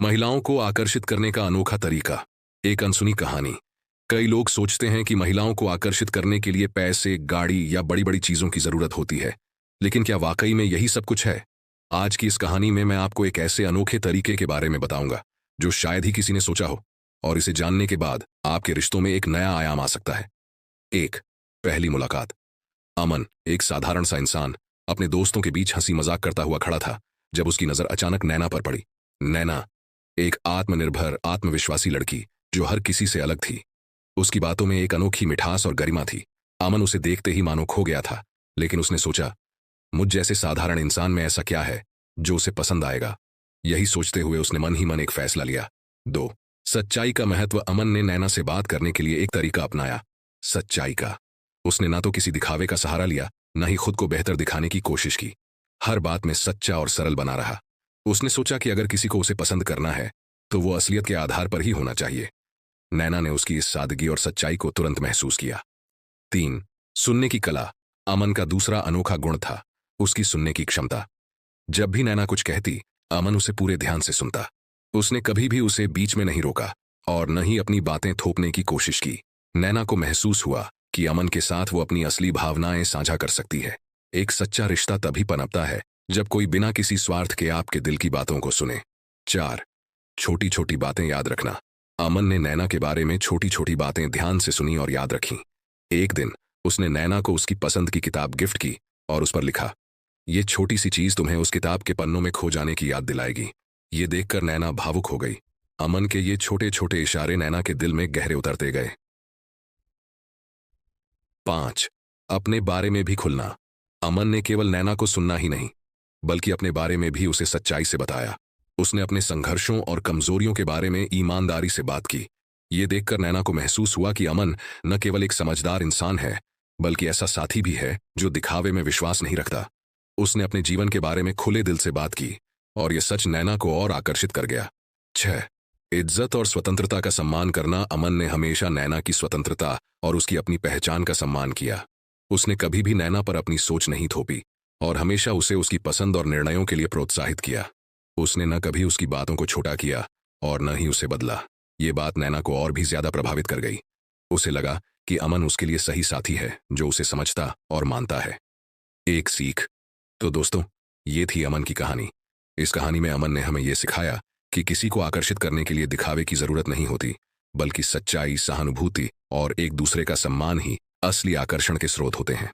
महिलाओं को आकर्षित करने का अनोखा तरीका। एक अनसुनी कहानी। कई लोग सोचते हैं कि महिलाओं को आकर्षित करने के लिए पैसे, गाड़ी या बड़ी बड़ी चीजों की जरूरत होती है, लेकिन क्या वाकई में यही सब कुछ है? आज की इस कहानी में मैं आपको एक ऐसे अनोखे तरीके के बारे में बताऊंगा जो शायद ही किसी ने सोचा हो, और इसे जानने के बाद आपके रिश्तों में एक नया आयाम आ सकता है। एक, पहली मुलाकात। अमन, एक साधारण सा इंसान, अपने दोस्तों के बीच हंसी मजाक करता हुआ खड़ा था जब उसकी नजर अचानक नैना पर पड़ी। नैना एक आत्मनिर्भर, आत्मविश्वासी लड़की जो हर किसी से अलग थी। उसकी बातों में एक अनोखी मिठास और गरिमा थी। अमन उसे देखते ही मानो खो गया था, लेकिन उसने सोचा, मुझ जैसे साधारण इंसान में ऐसा क्या है जो उसे पसंद आएगा। यही सोचते हुए उसने मन ही मन एक फैसला लिया। दो, सच्चाई का महत्व। अमन ने नैना से बात करने के लिए एक तरीका अपनाया, सच्चाई का। उसने ना तो किसी दिखावे का सहारा लिया, न ही खुद को बेहतर दिखाने की कोशिश की। हर बात में सच्चा और सरल बना रहा। उसने सोचा कि अगर किसी को उसे पसंद करना है तो वो असलियत के आधार पर ही होना चाहिए। नैना ने उसकी इस सादगी और सच्चाई को तुरंत महसूस किया। तीन, सुनने की कला। अमन का दूसरा अनोखा गुण था उसकी सुनने की क्षमता। जब भी नैना कुछ कहती, अमन उसे पूरे ध्यान से सुनता। उसने कभी भी उसे बीच में नहीं रोका और न ही अपनी बातें थोपने की कोशिश की। नैना को महसूस हुआ कि अमन के साथ वो अपनी असली भावनाएं साझा कर सकती है। एक सच्चा रिश्ता तभी पनपता है जब कोई बिना किसी स्वार्थ के आपके दिल की बातों को सुने। चार, छोटी छोटी बातें याद रखना। अमन ने नैना के बारे में छोटी छोटी बातें ध्यान से सुनी और याद रखी। एक दिन उसने नैना को उसकी पसंद की किताब गिफ्ट की और उस पर लिखा, ये छोटी सी चीज तुम्हें उस किताब के पन्नों में खो जाने की याद दिलाएगी। ये देखकर नैना भावुक हो गई। अमन के ये छोटे छोटे इशारे नैना के दिल में गहरे उतरते गए। पांच, अपने बारे में भी खुलना। अमन ने केवल नैना को सुनना ही नहीं, बल्कि अपने बारे में भी उसे सच्चाई से बताया। उसने अपने संघर्षों और कमजोरियों के बारे में ईमानदारी से बात की। ये देखकर नैना को महसूस हुआ कि अमन न केवल एक समझदार इंसान है, बल्कि ऐसा साथी भी है जो दिखावे में विश्वास नहीं रखता। उसने अपने जीवन के बारे में खुले दिल से बात की और यह सच नैना को और आकर्षित कर गया। छह, इज्जत और स्वतंत्रता का सम्मान करना। अमन ने हमेशा नैना की स्वतंत्रता और उसकी अपनी पहचान का सम्मान किया। उसने कभी भी नैना पर अपनी सोच नहीं थोपी और हमेशा उसे उसकी पसंद और निर्णयों के लिए प्रोत्साहित किया। उसने न कभी उसकी बातों को छोटा किया और न ही उसे बदला। ये बात नैना को और भी ज्यादा प्रभावित कर गई। उसे लगा कि अमन उसके लिए सही साथी है जो उसे समझता और मानता है। एक सीख। तो दोस्तों, ये थी अमन की कहानी। इस कहानी में अमन ने हमें यह सिखाया कि किसी को आकर्षित करने के लिए दिखावे की जरूरत नहीं होती, बल्कि सच्चाई, सहानुभूति और एक दूसरे का सम्मान ही असली आकर्षण के स्रोत होते हैं।